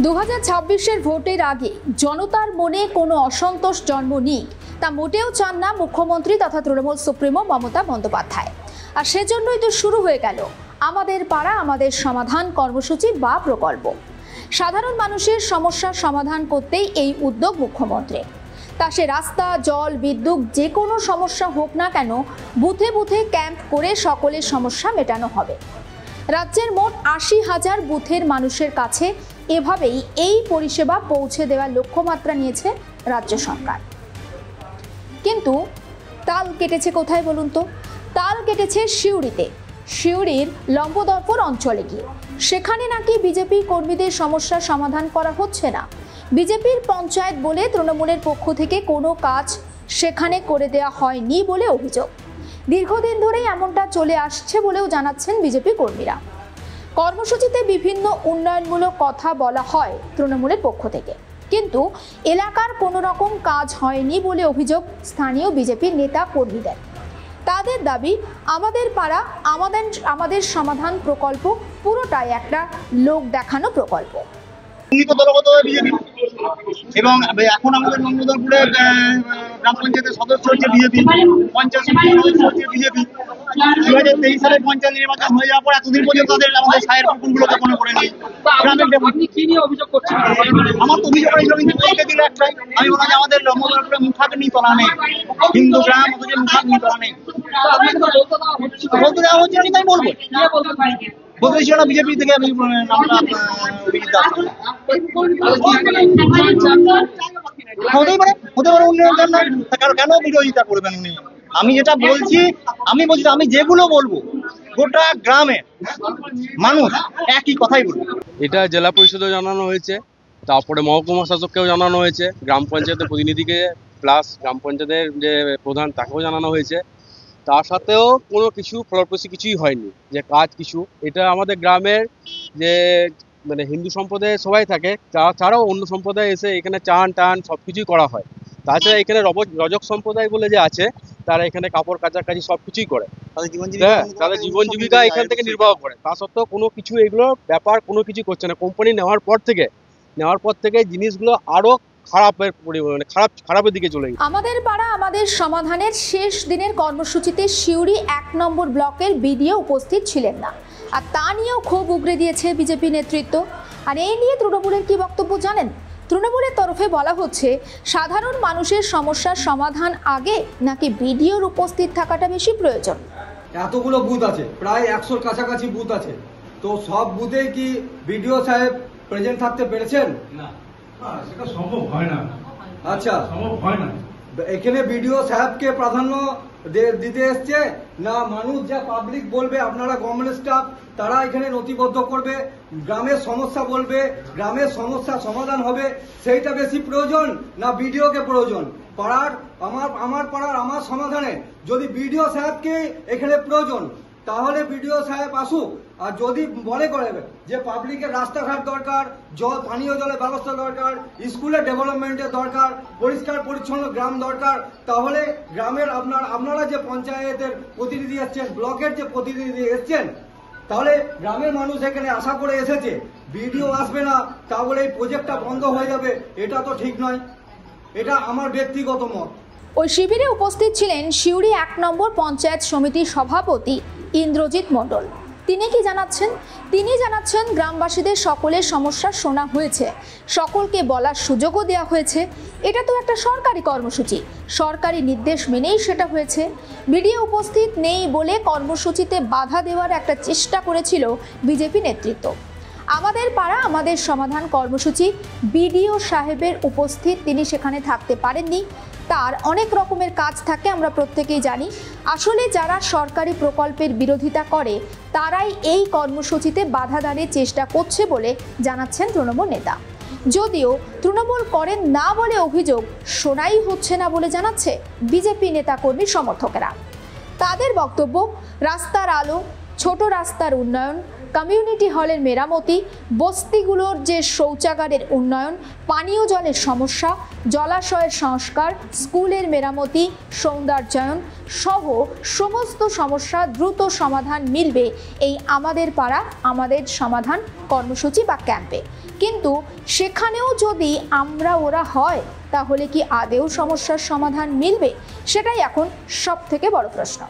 2026-এর ভোটের আগে জনতার মনে কোনো অসন্তোষ জন্ম নিক তা মোটেও চান না মুখ্যমন্ত্রী তথা তৃণমূল সুপ্রিমো মমতা বন্দ্যোপাধ্যায়। আর সেজন্যই তো শুরু হয়ে গেল আমাদের পাড়া আমাদের সমাধান কর্মসূচি বা প্রকল্প। সাধারণ মানুষের সমস্যার সমাধান করতেই এই উদ্যোগ মুখ্যমন্ত্রী। তা সে রাস্তা, জল, বিদ্যুৎ যে কোনো সমস্যা হোক না কেন বুথে বুথে ক্যাম্প করে সকলের সমস্যা মেটানো হবে। রাজ্যের মোট 80,000 বুথের মানুষের কাছে এভাবেই এই পরিষেবা পৌঁছে দেওয়ার লক্ষ্যমাত্রা নিয়েছে রাজ্য সরকার। কিন্তু তাল কেটেছে কোথায় বলুন তো? তাল কেটেছে সিউড়িতে, সিউড়ির লম্বদর্পণ অঞ্চলে গিয়ে। সেখানে নাকি বিজেপি কর্মীদের সমস্যার সমাধান করা হচ্ছে না। বিজেপির পঞ্চায়েত বলে তৃণমূলের পক্ষ থেকে কোনো কাজ সেখানে করে দেওয়া হয়নি বলে অভিযোগ। দীর্ঘদিন ধরেই এমনটা চলে আসছে বলেও জানাচ্ছেন বিজেপি কর্মীরা। কর্মসূচিতে বিভিন্ন উন্নয়নমূলক কথা বলা হয় তৃণমূলের পক্ষ থেকে, কিন্তু এলাকার কোনো রকম কাজ হয়নি বলে অভিযোগ স্থানীয় বিজেপির নেতা কর্মীদের। তাদের দাবি, আমাদের পাড়া আমাদের সমাধান প্রকল্প পুরোটাই একটা লোক দেখানো প্রকল্প। এবং এখন আমাদের লম্বদরপুরে গ্রাম পঞ্চায়েতের সদস্য হচ্ছে বিজেপি, পঞ্চায়েত সদস্য হচ্ছে বিজেপি। 2023 সালে পঞ্চায়েত নির্বাচন হয়ে যাওয়ার পর এতদিন পর্যন্ত আমাদের সাহের পুকুরগুলোকে মনে করে নেই। আমার তো অভিযোগ দিল একটাই, আমি বললাম যে আমাদের লম্বদরপুরে মুখাগ্নি তোলা নেই, হিন্দু গ্রাম অথচ মুখাগ্নি তোলা নেই। বলতে দেওয়া হচ্ছে না, তাই বলবো বলতে ছিল না বিজেপি থেকে আমি নামটা হতেই পারে উন্নয়নের জন্য কেন বিরোধিতা করবেন উনি? আমি যেটা বলছি, আমি যেগুলো বলবো গোটা গ্রামে মানুষ একই কথাই বলবে। এটা জেলা পরিষদেও জানানো হয়েছে, তারপরে মহকুমা শাসককেও জানানো হয়েছে, গ্রাম পঞ্চায়েতের প্রতিনিধিকে প্লাস গ্রাম পঞ্চায়েতের যে প্রধান তাকেও জানানো হয়েছে। তার সাথেও কোনো কিছু ফলপ্রসূ কিছুই হয়নি, যে কাজ কিছু। এটা আমাদের গ্রামের যে মানে হিন্দু সম্প্রদায়ের সবাই থাকে, তাছাড়াও অন্য সম্প্রদায় এসে এখানে চান টান সব কিছুই করা হয়। তাছাড়া এখানে রজক সম্প্রদায় বলে যে আছে, তারা এখানে কাপড় কাচাকাচি সব কিছুই করে, তাদের জীবন জীবিকা এখান থেকে নির্বাহ করে। তা সত্ত্বেও কোনো কিছু এগুলো ব্যাপার কোনো কিছু করছে না। কোম্পানি নেওয়ার পর থেকে জিনিসগুলো আরো খারাপের দিকে চলে গেছে। আমাদের পাড়া আমাদের সমাধানের শেষ দিনের কর্মসূচিতে সিউড়ি 1 নম্বর ব্লকের বিডিও উপস্থিত ছিলেন না, আর তা নিয়েও ক্ষোভ উগরে দিয়েছে বিজেপি নেতৃত্ব। আর এই নিয়ে তৃণমূলের কি বক্তব্য জানেন? তৃণমূলের তরফে বলা হচ্ছে, সাধারণ মানুষের সমস্যার সমাধান আগে নাকি বিডিওর উপস্থিত থাকাটা বেশি প্রয়োজন। এতগুলো বুথ আছে, প্রায় 100-র কাছাকাছি বুথ আছে, তো সব বুথে কি বিডিও সাহেব প্রেজেন্ট থাকতে পেরেছেন? না, সেটা সম্ভব হয় না। আচ্ছা, সম্ভব হয় না। এখানে বিডিও সাহেবকে প্রাধান্য দিতে এসছে না, মানুষ যা পাবলিক বলবে, আপনারা গভর্নমেন্ট স্টাফ তারা এখানে নথিবদ্ধ করবে, গ্রামের সমস্যা বলবে, গ্রামের সমস্যা সমাধান হবে, সেইটা বেশি প্রয়োজন না বিডিওকে প্রয়োজন? আমার পাড়ার আমার সমাধানে যদি বিডিও সাহেবকে এখানে প্রয়োজন, তাহলে বিডিও সাহেব আসুক। আর যদি মনে করে যে পাবলিকের রাস্তাঘাট দরকার, পানীয় জলের ব্যবস্থা দরকার, স্কুলের ডেভেলপমেন্টের দরকার, পরিষ্কার পরিচ্ছন্ন গ্রাম দরকার, তাহলে গ্রামের আপনারা যে পঞ্চায়েতের প্রতিনিধি এসছেন, ব্লকের যে প্রতিনিধি এসছেন, তাহলে গ্রামের মানুষ এখানে আশা করে এসেছে, বিডিও আসবে না তাহলে এই প্রজেক্টটা বন্ধ হয়ে যাবে, এটা তো ঠিক নয়। এটা আমার ব্যক্তিগত মত। ওই শিবিরে উপস্থিত ছিলেন সিউড়ি 1 নম্বর পঞ্চায়েত সমিতির সভাপতি ইন্দ্রজিৎ মণ্ডল। তিনি কি জানাচ্ছেন? তিনি জানাচ্ছেন, গ্রামবাসীদের সকলের সমস্যা শোনা হয়েছে, সকলকে বলার সুযোগও দেওয়া হয়েছে। এটা তো একটা সরকারি কর্মসূচি, সরকারি নির্দেশ মেনেই সেটা হয়েছে। বিডিও উপস্থিত নেই বলে কর্মসূচিতে বাধা দেওয়ার একটা চেষ্টা করেছিল বিজেপি নেতৃত্ব। আমাদের পাড়া আমাদের সমাধান কর্মসূচি, বিডিও সাহেবের উপস্থিত তিনি সেখানে থাকতে পারেননি। তার অনেক রকমের কাজ থাকে, আমরা প্রত্যেকেই জানি। আসলে যারা সরকারি প্রকল্পের বিরোধিতা করে তারাই এই কর্মসূচিতে বাধা দাঁড়ের চেষ্টা করছে বলে জানাচ্ছেন তৃণমূল নেতা। যদিও তৃণমূল করেন না বলে অভিযোগ, শোনাই হচ্ছে না বলে জানাচ্ছে বিজেপি নেতাকর্মী সমর্থকেরা। তাদের বক্তব্য, রাস্তার আলো, ছোট রাস্তার উন্নয়ন, কমিউনিটি হলের মেরামতি, বস্তিগুলোর যে শৌচাগারের উন্নয়ন, পানীয় জলের সমস্যা, জলাশয়ের সংস্কার, স্কুলের মেরামতি, সৌন্দর্যায়ন সহ সমস্ত সমস্যা দ্রুত সমাধান মিলবে এই আমাদের পাড়া আমাদের সমাধান কর্মসূচি বা ক্যাম্পে। কিন্তু সেখানেও যদি আমরা ওরা হয়, তাহলে কি আদেও সমস্যার সমাধান মিলবে? সেটাই এখন সবথেকে বড় প্রশ্ন।